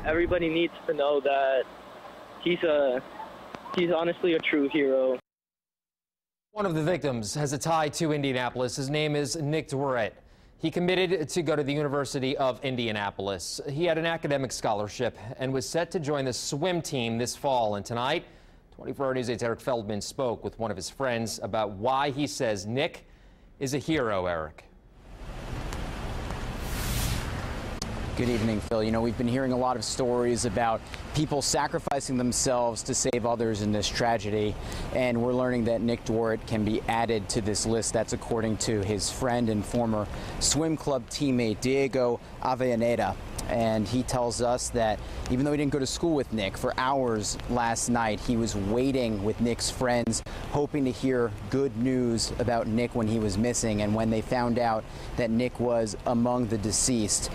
everybody needs to know that he's honestly a true hero. One of the victims has a tie to Indianapolis. His name is Nick Dworet. He committed to go to the University of Indianapolis. He had an academic scholarship and was set to join the swim team this fall. And tonight, 24-Hour News 8's Eric Feldman spoke with one of his friends about why he says Nick is a hero. Eric. Good evening, Phil. You know, we've been hearing a lot of stories about people sacrificing themselves to save others in this tragedy, and we're learning that Nick Dworet can be added to this list. That's according to his friend and former swim club teammate, Diego Avellaneda. And he tells us that even though he didn't go to school with Nick, for hours last night, he was waiting with Nick's friends, hoping to hear good news about Nick when he was missing. And when they found out that Nick was among the deceased,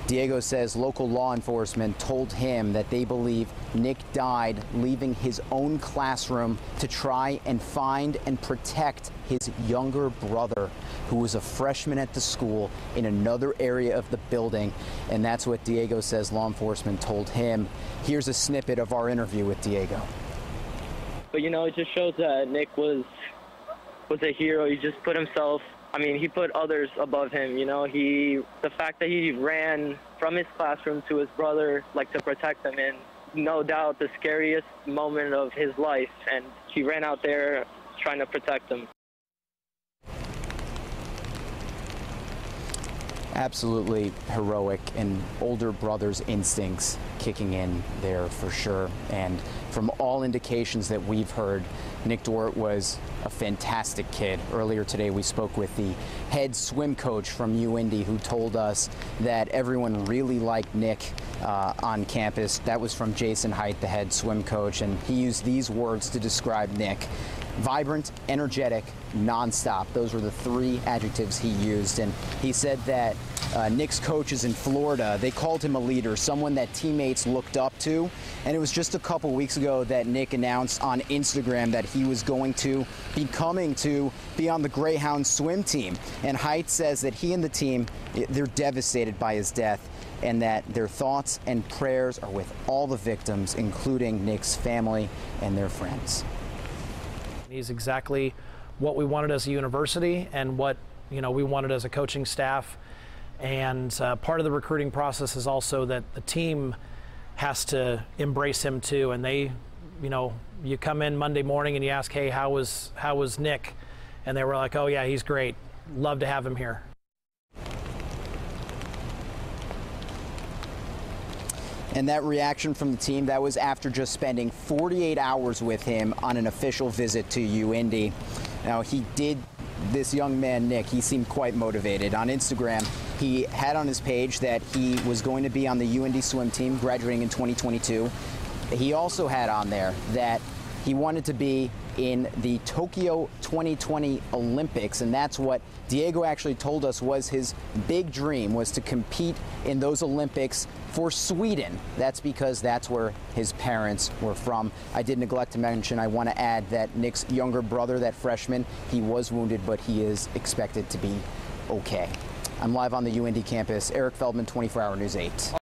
Diego says local law enforcement told him that they believe Nick died leaving his own classroom to try and find and protect his younger brother, who was a freshman at the school in another area of the building. And that's what Diego says law enforcement told him. Here's a snippet of our interview with Diego. But, you know, it just shows that Nick was a hero. He just put himself, he put others above him, you know. The fact that he ran from his classroom to his brother, like, to protect him in, no doubt, the scariest moment of his life, and he ran out there trying to protect him. Absolutely heroic, and older brother's instincts kicking in there for sure. And from all indications that we've heard, Nick Dworet was a fantastic kid. Earlier today, we spoke with the head swim coach from UIndy, who told us that everyone really liked Nick on campus. That was from Jason Height, the head swim coach, and he used these words to describe Nick: vibrant, energetic, nonstop. Those were the three adjectives he used. And he said that Nick's coaches in Florida, they called him a leader, someone that teammates looked up to. And it was just a couple weeks ago that Nick announced on Instagram that he was going to be coming to be on the Greyhound swim team. And Height says that he and the team, they're devastated by his death, and that their thoughts and prayers are with all the victims, including Nick's family and their friends. He's exactly what we wanted as a university and what we wanted as a coaching staff. And part of the recruiting process is also that the team has to embrace him too. And they, you come in Monday morning and you ask, hey, how was Nick? And they were like, oh yeah, he's great. Love to have him here. And that reaction from the team, that was after just spending 48 hours with him on an official visit to UIndy. Now, this young man, Nick, he seemed quite motivated. On Instagram, he had on his page that he was going to be on the UIndy swim team graduating in 2022. He also had on there that he wanted to be in the Tokyo 2020 Olympics, and that's what Diego actually told us was his big dream, was to compete in those Olympics for Sweden. That's because that's where his parents were from. I did neglect to mention, I want to add that Nick's younger brother, that freshman, he was wounded, but he is expected to be okay. I'm live on the UIndy campus. Eric Feldman, 24-Hour News 8.